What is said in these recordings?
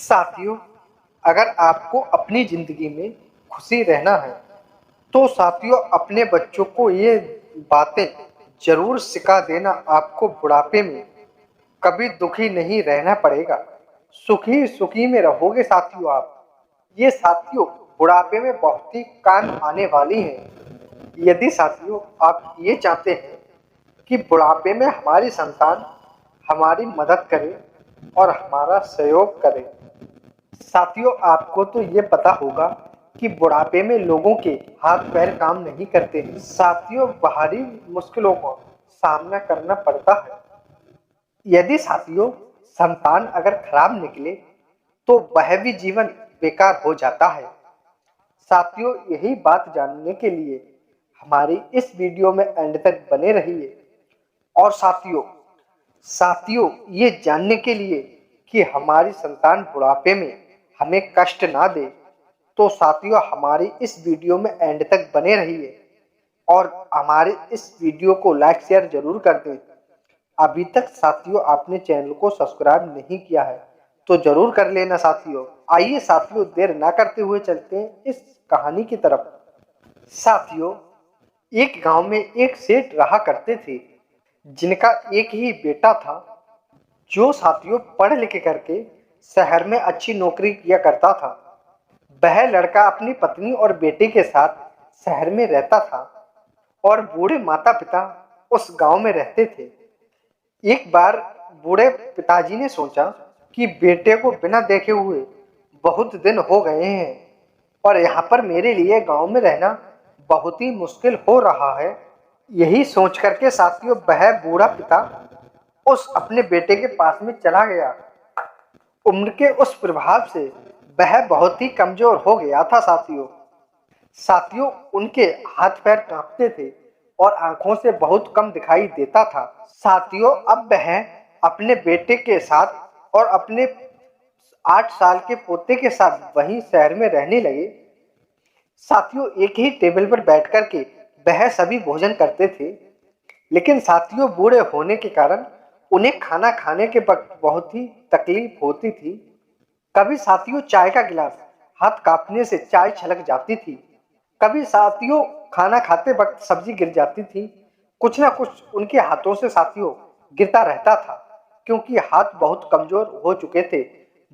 साथियों, अगर आपको अपनी ज़िंदगी में खुशी रहना है, तो साथियों अपने बच्चों को ये बातें ज़रूर सिखा देना। आपको बुढ़ापे में कभी दुखी नहीं रहना पड़ेगा, सुखी सुखी में रहोगे साथियों आप। ये साथियों बुढ़ापे में बहुत ही काम आने वाली हैं। यदि साथियों आप ये चाहते हैं कि बुढ़ापे में हमारी संतान हमारी मदद करे और हमारा सहयोग करे, साथियों आपको तो ये पता होगा कि बुढ़ापे में लोगों के हाथ पैर काम नहीं करते हैं। साथियों बाहरी मुश्किलों का सामना करना पड़ता है। यदि साथियों संतान अगर खराब निकले तो वह भी जीवन बेकार हो जाता है। साथियों यही बात जानने के लिए हमारी इस वीडियो में एंड तक बने रहिए। और साथियों साथियों ये जानने के लिए कि हमारी संतान बुढ़ापे में हमें कष्ट ना दे, तो साथियों हमारी इस वीडियो में एंड तक बने रहिए और हमारे इस वीडियो को लाइक शेयर जरूर कर दें। अभी तक साथियों आपने चैनल को सब्सक्राइब नहीं किया है तो जरूर कर लेना साथियों। आइए साथियों देर ना करते हुए चलते हैं इस कहानी की तरफ। साथियों एक गांव में एक सेठ रहा करते थे, जिनका एक ही बेटा था, जो साथियों पढ़ लिख करके शहर में अच्छी नौकरी किया करता था। वह लड़का अपनी पत्नी और बेटे के साथ शहर में रहता था और बूढ़े माता पिता उस गांव में रहते थे। एक बार बूढ़े पिताजी ने सोचा कि बेटे को बिना देखे हुए बहुत दिन हो गए हैं और यहाँ पर मेरे लिए गांव में रहना बहुत ही मुश्किल हो रहा है। यही सोच करके साथियों वह बूढ़ा पिता उस अपने बेटे के पास में चला गया। उम्र के उस प्रभाव से वह बहुत ही कमजोर हो गया था साथियों। साथियों उनके हाथ पैर कांपते थे और आंखों से बहुत कम दिखाई देता था। साथियों अब वह अपने बेटे के साथ और अपने 8 साल के पोते के साथ वहीं शहर में रहने लगे। साथियों एक ही टेबल पर बैठ कर के वह सभी भोजन करते थे, लेकिन साथियों बूढ़े होने के कारण उन्हें खाना खाने के वक्त बहुत ही तकलीफ होती थी। कभी साथियों चाय का गिलास हाथ कांपने से चाय छलक जाती थी, कभी साथियों खाना खाते वक्त सब्जी गिर जाती थी। कुछ ना कुछ उनके हाथों से साथियों गिरता रहता था, क्योंकि हाथ बहुत कमजोर हो चुके थे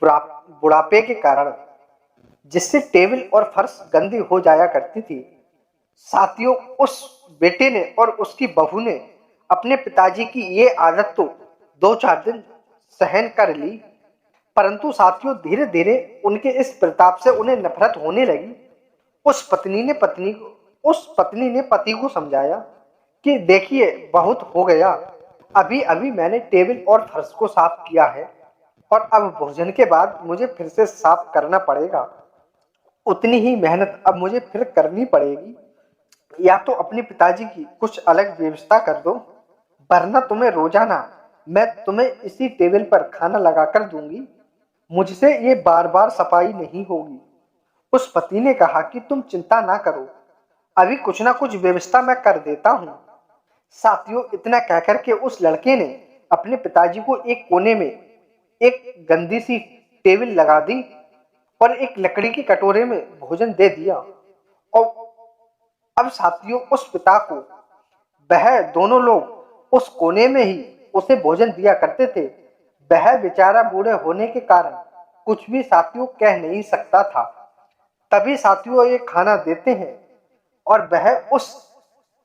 बुढ़ापे के कारण, जिससे टेबल और फर्श गंदी हो जाया करती थी। साथियों उस बेटे ने और उसकी बहू ने अपने पिताजी की ये आदत तो 2-4 दिन सहन कर ली, परंतु साथियों धीरे धीरे उनके इस प्रताप से उन्हें नफरत होने लगी। उस पत्नी ने पति को समझाया कि देखिए बहुत हो गया, अभी अभी मैंने टेबल और फर्श को साफ किया है और अब भोजन के बाद मुझे फिर से साफ करना पड़ेगा। उतनी ही मेहनत अब मुझे फिर करनी पड़ेगी, या तो अपने पिताजी की कुछ अलग व्यवस्था कर दो, वरना तुम्हें रोजाना मैं तुम्हें इसी टेबल पर खाना लगा कर दूंगी। मुझसे ये बार बार सफाई नहीं होगी। उस पति ने कहा कि तुम चिंता ना करो, अभी कुछ ना कुछ व्यवस्था मैं कर देता हूँ। साथियों इतना कहकर के उस लड़के ने अपने पिताजी को एक कोने में एक गंदी सी टेबल लगा दी और एक लकड़ी के कटोरे में भोजन दे दिया। और अब साथियों उस पिता को वह दोनों लोग उस कोने में ही उसे भोजन दिया करते थे। वह बेचारा बूढ़े होने के कारण कुछ भी साथियों कह नहीं सकता था। तभी साथियों ये खाना देते हैं और वह उस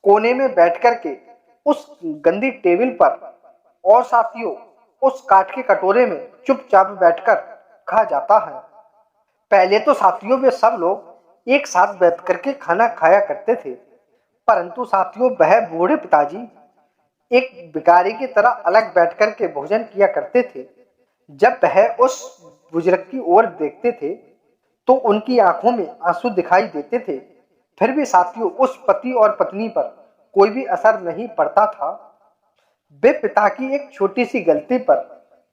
कोने में बैठ कर के उस गंदी टेबल पर और साथियों उस काठ के कटोरे में चुपचाप बैठकर खा जाता है। पहले तो साथियों वे सब लोग एक साथ बैठ करके खाना खाया करते थे, परंतु साथियों वह बूढ़े पिताजी एक भिखारी की तरह अलग बैठ कर के भोजन किया करते थे। जब वह उस बुजुर्ग की ओर देखते थे तो उनकी आंखों में आंसू दिखाई देते थे, फिर भी साथियों उस पति और पत्नी पर कोई भी असर नहीं पड़ता था। वे पिता की एक छोटी सी गलती पर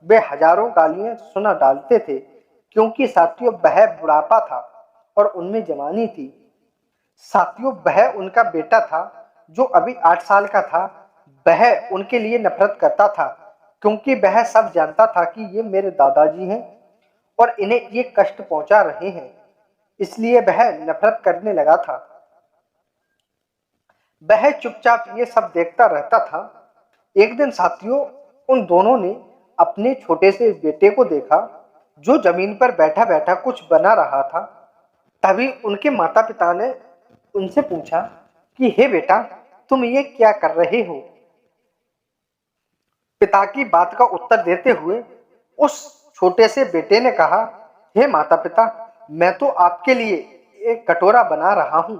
वे हजारों गालियां सुना डालते थे, क्योंकि साथियों वह बुढ़ापा था और उनमें जवानी थी। साथियों वह उनका बेटा था जो अभी 8 साल का था। वह उनके लिए नफरत करता था, क्योंकि वह सब जानता था कि ये मेरे दादाजी हैं और इन्हें ये कष्ट पहुंचा रहे हैं, इसलिए वह नफरत करने लगा था। वह चुपचाप ये सब देखता रहता था। एक दिन साथियों, उन दोनों ने अपने छोटे से बेटे को देखा जो जमीन पर बैठा बैठा कुछ बना रहा था। तभी उनके माता पिता ने उनसे पूछा कि हे बेटा, तुम ये क्या कर रहे हो? पिता की बात का उत्तर देते हुए उस छोटे से बेटे ने कहा, हे माता पिता, मैं तो आपके लिए एक कटोरा बना रहा हूं,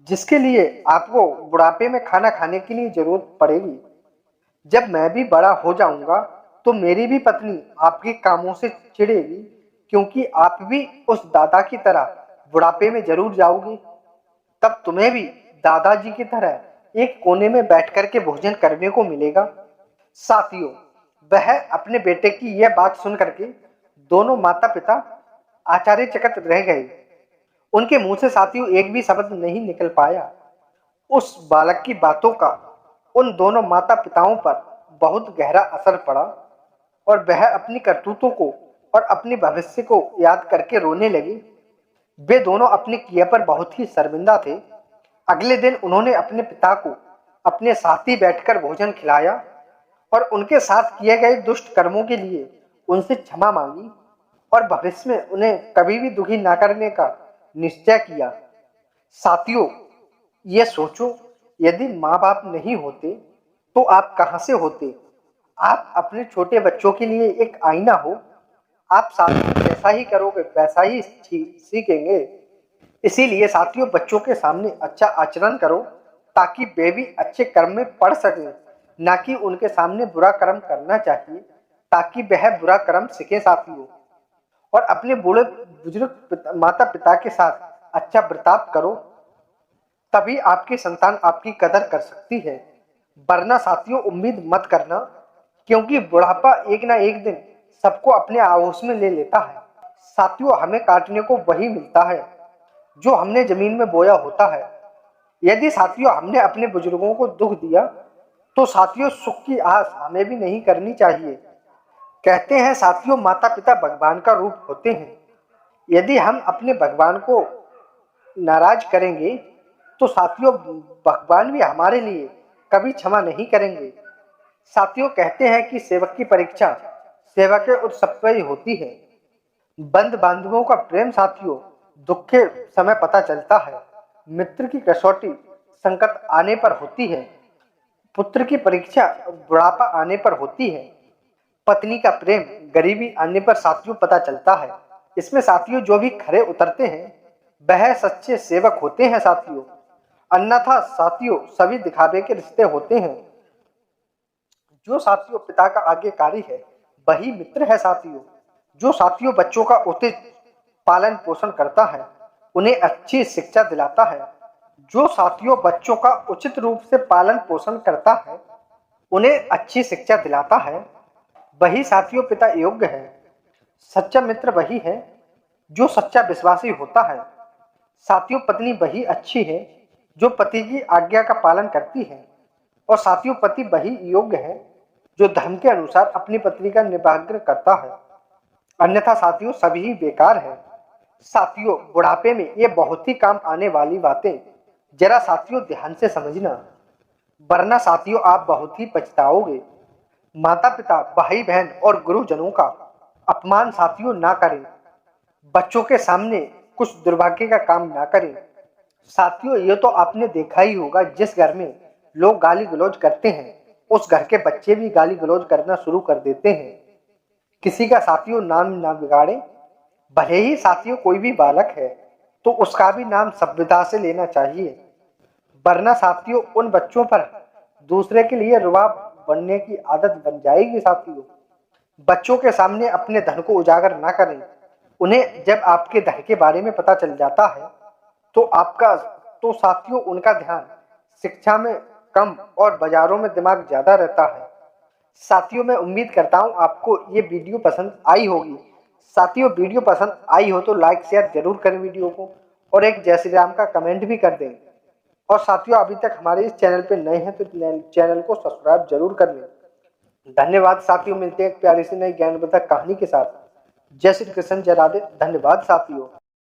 जिसके लिए आपको बुढ़ापे में खाना खाने के लिए जरूरत पड़ेगी। जब मैं भी बड़ा हो जाऊंगा तो मेरी भी पत्नी आपके कामों से चिढ़ेगी, क्योंकि आप भी उस दादा की तरह बुढ़ापे में जरूर जाओगे। तब तुम्हें भी दादाजी की तरह एक कोने में बैठ कर के भोजन करने को मिलेगा। साथियों, वह अपने बेटे की यह बात सुन करके दोनों माता पिता आश्चर्यचकित रह गए। उनके मुंह से साथियों एक भी शब्द नहीं निकल पाया। उस बालक की बातों का उन दोनों माता पिताओं पर बहुत गहरा असर पड़ा और वह अपनी करतूतों को और अपने भविष्य को याद करके रोने लगी। वे दोनों अपने किए पर बहुत ही शर्मिंदा थे। अगले दिन उन्होंने अपने पिता को अपने साथ ही बैठकर भोजन खिलाया और उनके साथ किए गए दुष्ट कर्मों के लिए उनसे क्षमा मांगी और भविष्य में उन्हें कभी भी दुखी न करने का निश्चय किया। साथियों, ये सोचो, यदि माँ बाप नहीं होते तो आप कहाँ से होते? आप अपने छोटे बच्चों के लिए एक आईना हो। आप साथियों जैसा ही करोगे वैसा ही सीखेंगे। इसीलिए साथियों, बच्चों के सामने अच्छा आचरण करो ताकि वे भी अच्छे कर्म में पढ़ सकें, ना कि उनके सामने बुरा कर्म करना चाहिए ताकि वह बुरा कर्म सीखे साथियों। और अपने बूढ़े बुजुर्ग माता पिता के साथ अच्छा बर्ताव करो, तभी आपकी संतान आपकी कदर कर सकती है। वरना साथियों उम्मीद मत करना, क्योंकि बुढ़ापा एक ना एक दिन सबको अपने आहोश में ले लेता है। साथियों, हमें काटने को वही मिलता है जो हमने जमीन में बोया होता है। यदि साथियों हमने अपने बुजुर्गों को दुख दिया तो साथियों सुख की आस हमें भी नहीं करनी चाहिए। कहते हैं साथियों, माता पिता भगवान का रूप होते हैं। यदि हम अपने भगवान को नाराज करेंगे तो साथियों भगवान भी हमारे लिए कभी क्षमा नहीं करेंगे। साथियों, कहते हैं कि सेवक की परीक्षा सेवक के उत्सव पर ही होती है। बंद बांधवों का प्रेम साथियों दुख के समय पता चलता है। मित्र की कसौटी संकट आने पर होती है। पुत्र की परीक्षा बुढ़ापा आने पर होती है। पत्नी का प्रेम गरीबी आने पर साथियों पता चलता है। इसमें साथियों जो भी खरे उतरते हैं वह सच्चे सेवक होते हैं साथियों। अन्यथा साथियों सभी दिखावे के रिश्ते होते हैं। जो साथियों पिता का आज्ञाकारी है वही मित्र है साथियों। जो साथियों बच्चों का उचित पालन पोषण करता है, उन्हें अच्छी शिक्षा दिलाता है। जो साथियों बच्चों का उचित रूप से पालन पोषण करता है, उन्हें अच्छी शिक्षा दिलाता है, वही साथियों पिता योग्य है। सच्चा मित्र वही है जो सच्चा विश्वासी होता है। साथियों पत्नी वही अच्छी है जो पति की आज्ञा का पालन करती है। और साथियों पति वही योग्य है जो धर्म के अनुसार अपनी पत्नी का निभाग्र करता है। अन्यथा साथियों सभी बेकार है। साथियों बुढ़ापे में ये बहुत ही काम आने वाली बातें जरा साथियों ध्यान से समझना, वरना साथियों आप बहुत ही पछताओगे। माता पिता, भाई बहन और गुरुजनों का अपमान साथियों ना करें। बच्चों के सामने कुछ दुर्भाग्य का काम ना करें। साथियों ये तो आपने देखा ही होगा, जिस घर में लोग गाली गलौज करते हैं उस घर के बच्चे भी गाली गलौज करना शुरू कर देते हैं। किसी का साथियों नाम ना बिगाड़े। भले ही साथियों कोई भी बालक है तो उसका भी नाम सभ्यता से लेना चाहिए, वरना साथियों उन बच्चों पर दूसरे के लिए रुबाब बनने की आदत बन जाएगी। साथियों बच्चों के सामने अपने धन को उजागर ना करें। उन्हें जब आपके धन के बारे में पता चल जाता है तो साथियों उनका ध्यान शिक्षा में कम और बाजारों में दिमाग ज्यादा रहता है। साथियों मैं उम्मीद करता हूँ आपको ये वीडियो पसंद आई होगी। साथियों वीडियो पसंद आई हो तो लाइक शेयर जरूर करें वीडियो को, और एक जय श्री राम का कमेंट भी कर दें। और साथियों अभी तक हमारे इस चैनल पे नए हैं तो चैनल को सब्सक्राइब जरूर कर लें। धन्यवाद साथियों, मिलते हैं एक प्यारी सी नई ज्ञानवर्धक कहानी के साथ। जय श्री कृष्ण, जय राधे। धन्यवाद साथियों।